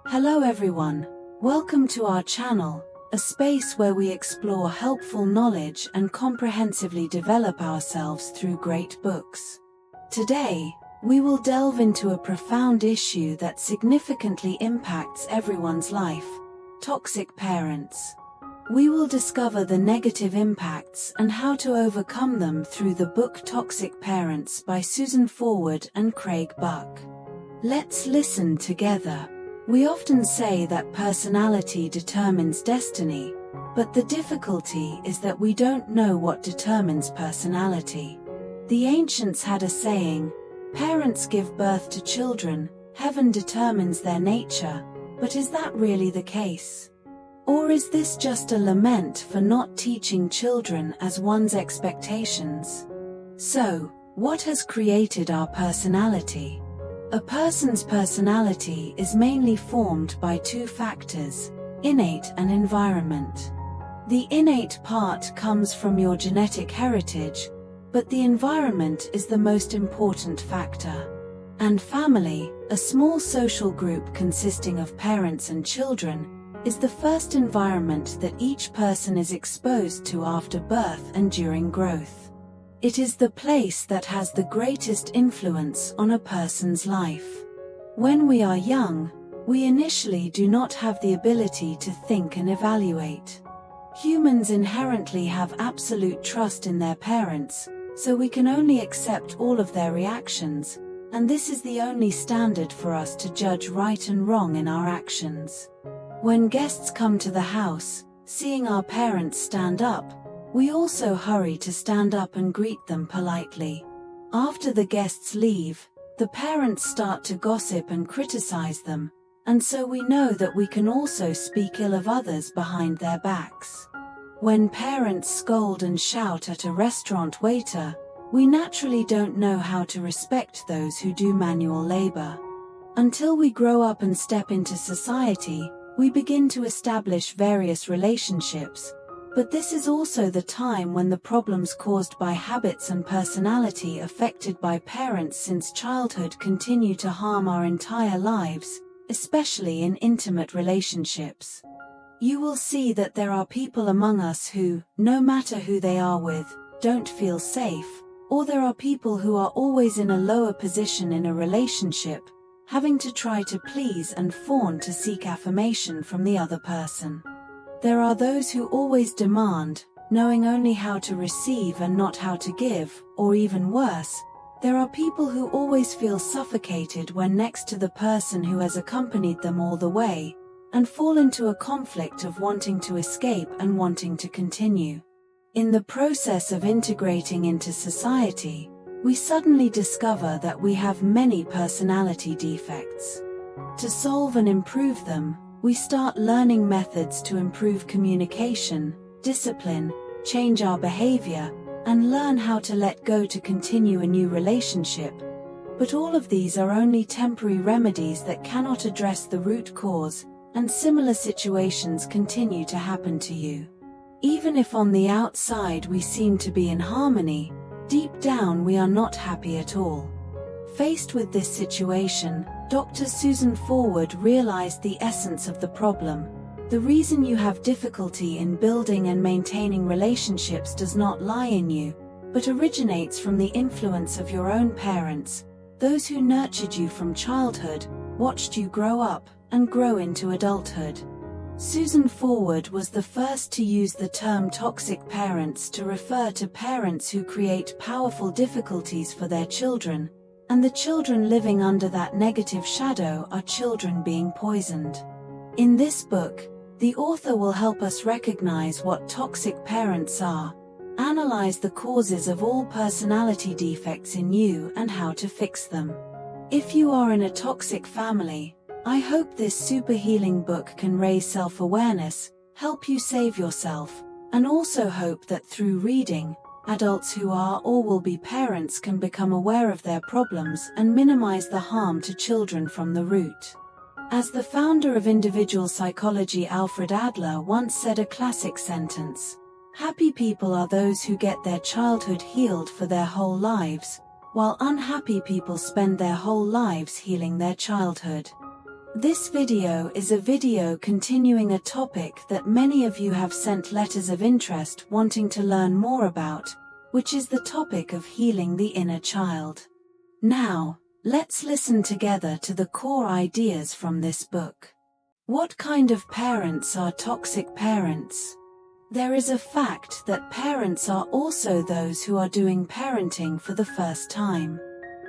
Hello everyone, welcome to our channel, a space where we explore helpful knowledge and comprehensively develop ourselves through great books. Today, we will delve into a profound issue that significantly impacts everyone's life: toxic parents. We will discover the negative impacts and how to overcome them through the book Toxic Parents by Susan Forward and Craig Buck. Let's listen together. We often say that personality determines destiny, but the difficulty is that we don't know what determines personality. The ancients had a saying, "Parents give birth to children, heaven determines their nature," but is that really the case? Or is this just a lament for not teaching children as one's expectations? So, what has created our personality? A person's personality is mainly formed by two factors: innate and environment. The innate part comes from your genetic heritage, but the environment is the most important factor. And family, a small social group consisting of parents and children, is the first environment that each person is exposed to after birth and during growth. It is the place that has the greatest influence on a person's life. When we are young, we initially do not have the ability to think and evaluate. Humans inherently have absolute trust in their parents, so we can only accept all of their reactions, and this is the only standard for us to judge right and wrong in our actions. When guests come to the house, seeing our parents stand up, we also hurry to stand up and greet them politely. After the guests leave, the parents start to gossip and criticize them, and so we know that we can also speak ill of others behind their backs. When parents scold and shout at a restaurant waiter, we naturally don't know how to respect those who do manual labor. Until we grow up and step into society, we begin to establish various relationships. But this is also the time when the problems caused by habits and personality affected by parents since childhood continue to harm our entire lives, especially in intimate relationships. You will see that there are people among us who, no matter who they are with, don't feel safe, or there are people who are always in a lower position in a relationship, having to try to please and fawn to seek affirmation from the other person. There are those who always demand, knowing only how to receive and not how to give, or even worse, there are people who always feel suffocated when next to the person who has accompanied them all the way, and fall into a conflict of wanting to escape and wanting to continue. In the process of integrating into society, we suddenly discover that we have many personality defects. To solve and improve them, we start learning methods to improve communication, discipline, change our behavior, and learn how to let go to continue a new relationship. But all of these are only temporary remedies that cannot address the root cause, and similar situations continue to happen to you. Even if on the outside we seem to be in harmony, deep down we are not happy at all. Faced with this situation, Dr. Susan Forward realized the essence of the problem. The reason you have difficulty in building and maintaining relationships does not lie in you, but originates from the influence of your own parents, those who nurtured you from childhood, watched you grow up, and grow into adulthood. Susan Forward was the first to use the term toxic parents to refer to parents who create powerful difficulties for their children, and the children living under that negative shadow are children being poisoned. In this book, the author will help us recognize what toxic parents are, analyze the causes of all personality defects in you and how to fix them. If you are in a toxic family, I hope this super healing book can raise self-awareness, help you save yourself, and also hope that through reading, adults who are or will be parents can become aware of their problems and minimize the harm to children from the root. As the founder of individual psychology Alfred Adler once said a classic sentence, "Happy people are those who get their childhood healed for their whole lives, while unhappy people spend their whole lives healing their childhood." This video is a video continuing a topic that many of you have sent letters of interest wanting to learn more about, which is the topic of healing the inner child. Now, let's listen together to the core ideas from this book. What kind of parents are toxic parents? There is a fact that parents are also those who are doing parenting for the first time.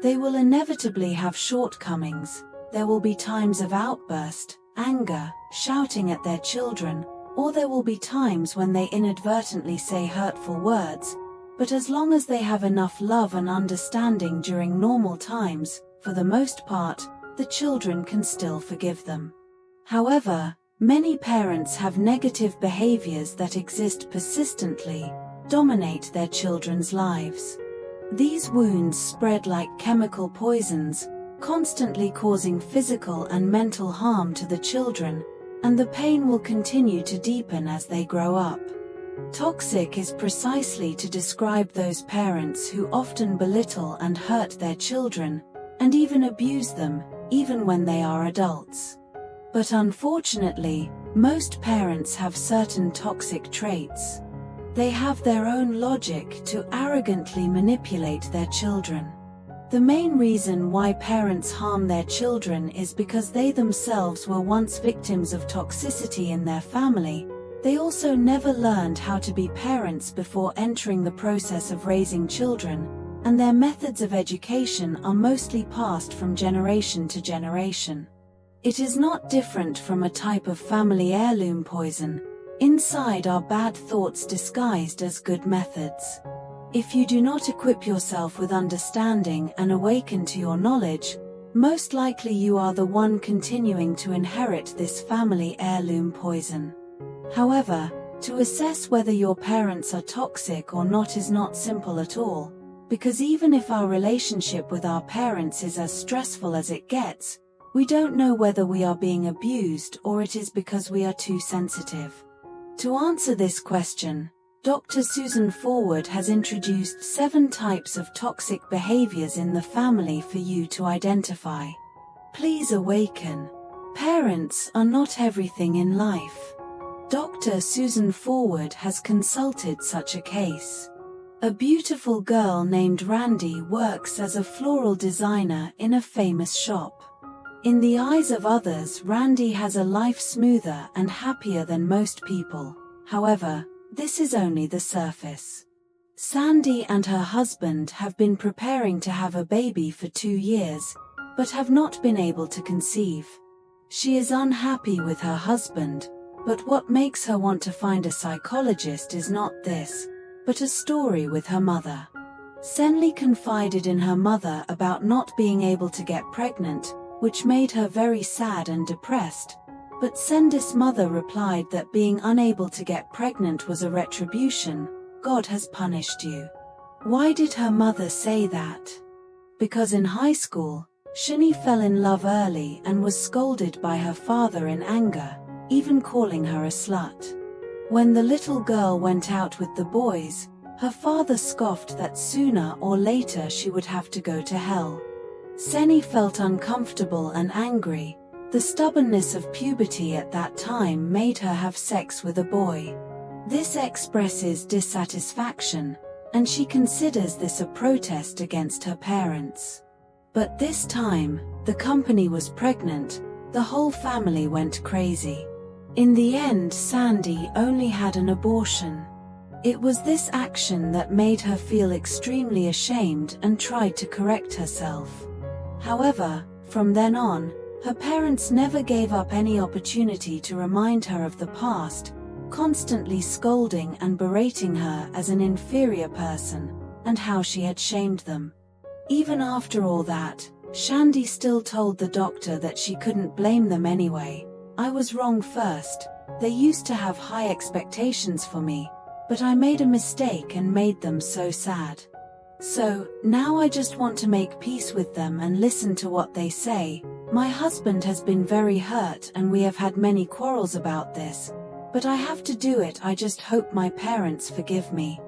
They will inevitably have shortcomings. There will be times of outburst, anger, shouting at their children, or there will be times when they inadvertently say hurtful words, but as long as they have enough love and understanding during normal times, for the most part, the children can still forgive them. However, many parents have negative behaviors that exist persistently, dominate their children's lives. These wounds spread like chemical poisons, constantly causing physical and mental harm to the children, and the pain will continue to deepen as they grow up. Toxic is precisely to describe those parents who often belittle and hurt their children, and even abuse them, even when they are adults. But unfortunately, most parents have certain toxic traits. They have their own logic to arrogantly manipulate their children. The main reason why parents harm their children is because they themselves were once victims of toxicity in their family. They also never learned how to be parents before entering the process of raising children, and their methods of education are mostly passed from generation to generation. It is not different from a type of family heirloom poison. Inside are bad thoughts disguised as good methods. If you do not equip yourself with understanding and awaken to your knowledge, most likely you are the one continuing to inherit this family heirloom poison. However, to assess whether your parents are toxic or not is not simple at all, because even if our relationship with our parents is as stressful as it gets, we don't know whether we are being abused or it is because we are too sensitive. To answer this question, Dr. Susan Forward has introduced 7 types of toxic behaviors in the family for you to identify. Please awaken. Parents are not everything in life. Dr. Susan Forward has consulted such a case. A beautiful girl named Randy works as a floral designer in a famous shop. In the eyes of others, Randy has a life smoother and happier than most people. However, this is only the surface. Sandy and her husband have been preparing to have a baby for 2 years, but have not been able to conceive. She is unhappy with her husband, but what makes her want to find a psychologist is not this, but a story with her mother. Senli confided in her mother about not being able to get pregnant, which made her very sad and depressed. But Sendi's mother replied that being unable to get pregnant was a retribution. God has punished you. Why did her mother say that? Because in high school, Shani fell in love early and was scolded by her father in anger, even calling her a slut. When the little girl went out with the boys, her father scoffed that sooner or later she would have to go to hell. Seni felt uncomfortable and angry. The stubbornness of puberty at that time made her have sex with a boy. This expresses dissatisfaction, and she considers this a protest against her parents. But this time, the company was pregnant, the whole family went crazy. In the end, Sandy only had an abortion. It was this action that made her feel extremely ashamed and tried to correct herself. However, from then on, her parents never gave up any opportunity to remind her of the past, constantly scolding and berating her as an inferior person, and how she had shamed them. Even after all that, Shandy still told the doctor that she couldn't blame them anyway. I was wrong first. They used to have high expectations for me, but I made a mistake and made them so sad. So, now I just want to make peace with them and listen to what they say. My husband has been very hurt and we have had many quarrels about this, but I have to do it. I just hope my parents forgive me.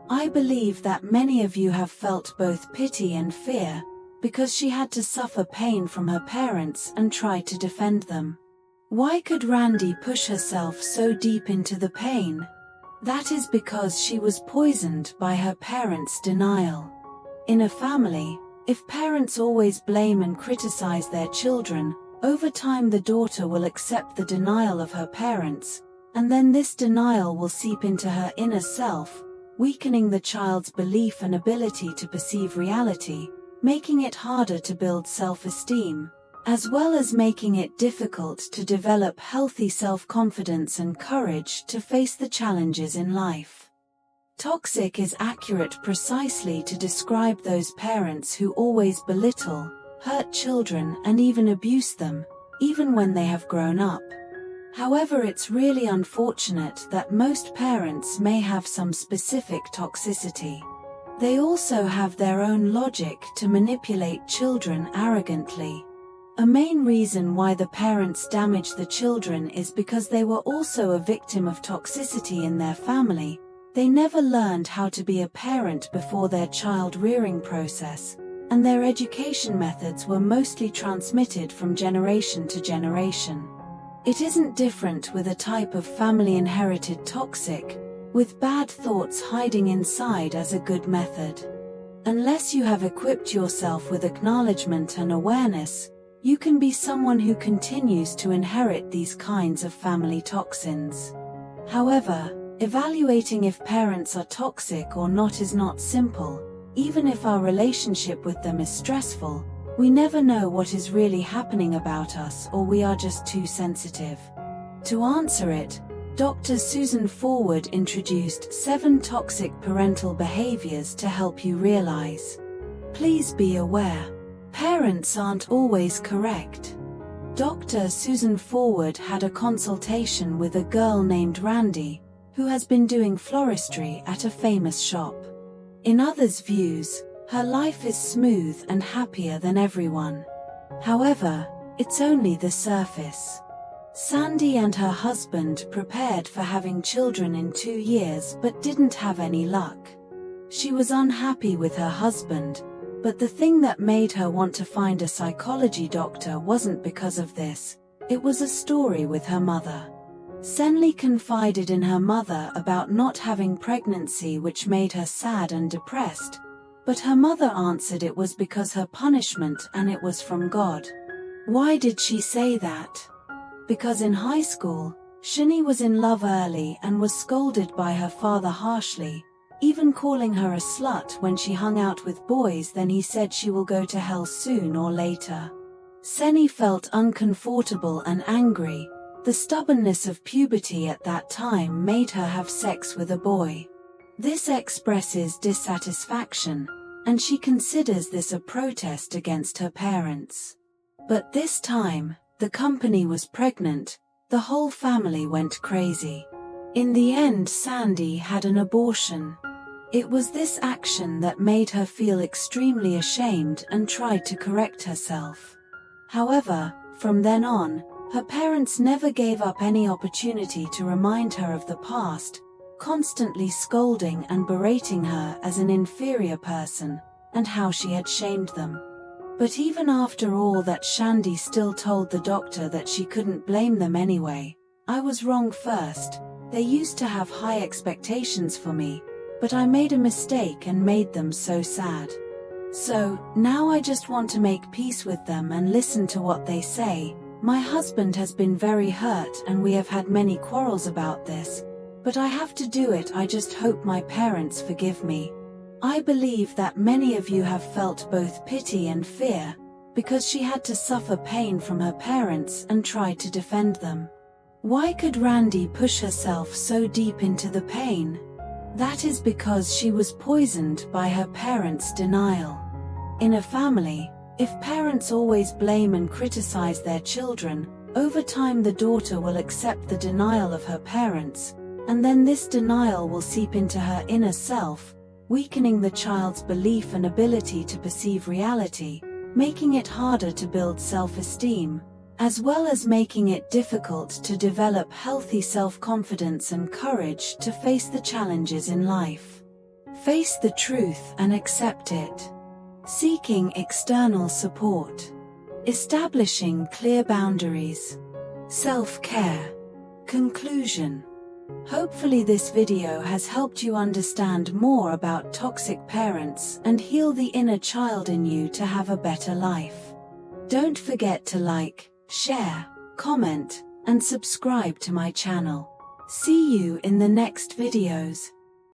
I believe that many of you have felt both pity and fear, because she had to suffer pain from her parents and try to defend them. Why could Randy push herself so deep into the pain? That is because she was poisoned by her parents' denial. In a family, if parents always blame and criticize their children, over time the daughter will accept the denial of her parents, and then this denial will seep into her inner self, weakening the child's belief and ability to perceive reality, making it harder to build self-esteem, as well as making it difficult to develop healthy self-confidence and courage to face the challenges in life. Toxic is accurate precisely to describe those parents who always belittle, hurt children and even abuse them, even when they have grown up. However, it's really unfortunate that most parents may have some specific toxicity. They also have their own logic to manipulate children arrogantly. A main reason why the parents damage the children is because they were also a victim of toxicity in their family. They never learned how to be a parent before their child rearing process, and their education methods were mostly transmitted from generation to generation. It isn't different with a type of family inherited toxic, with bad thoughts hiding inside as a good method. Unless you have equipped yourself with acknowledgement and awareness, you can be someone who continues to inherit these kinds of family toxins. However, evaluating if parents are toxic or not is not simple. Even if our relationship with them is stressful, we never know what is really happening about us, or we are just too sensitive. To answer it, Dr. Susan Forward introduced 7 toxic parental behaviors to help you realize. Please be aware, parents aren't always correct. Dr. Susan Forward had a consultation with a girl named Randy, who has been doing floristry at a famous shop. In others' views, her life is smooth and happier than everyone. However, it's only the surface. Sandy and her husband prepared for having children in 2 years but didn't have any luck. She was unhappy with her husband, but the thing that made her want to find a psychology doctor wasn't because of this. It was a story with her mother. Sandy confided in her mother about not having pregnancy, which made her sad and depressed, but her mother answered it was because her punishment and it was from God. Why did she say that? Because in high school, Shani was in love early and was scolded by her father harshly, even calling her a slut when she hung out with boys. Then he said she will go to hell soon or later. Seni felt uncomfortable and angry. The stubbornness of puberty at that time made her have sex with a boy. This expresses dissatisfaction, and she considers this a protest against her parents. But this time, the company was pregnant. The whole family went crazy. In the end, Sandy had an abortion. It was this action that made her feel extremely ashamed and tried to correct herself. However, from then on, her parents never gave up any opportunity to remind her of the past, constantly scolding and berating her as an inferior person, and how she had shamed them. But even after all that, Shandy still told the doctor that she couldn't blame them anyway. I was wrong first. They used to have high expectations for me, but I made a mistake and made them so sad. So, now I just want to make peace with them and listen to what they say. My husband has been very hurt and we have had many quarrels about this, but I have to do it. I just hope my parents forgive me. I believe that many of you have felt both pity and fear, because she had to suffer pain from her parents and tried to defend them. Why could Randy push herself so deep into the pain? That is because she was poisoned by her parents' denial. In a family, if parents always blame and criticize their children, over time the daughter will accept the denial of her parents, and then this denial will seep into her inner self, weakening the child's belief and ability to perceive reality, making it harder to build self-esteem, as well as making it difficult to develop healthy self-confidence and courage to face the challenges in life. Face the truth and accept it. seeking external support, establishing clear boundaries, self-care. Conclusion. Hopefully this video has helped you understand more about toxic parents and heal the inner child in you to have a better life. Don't forget to like, share, comment, and subscribe to my channel. See you in the next videos.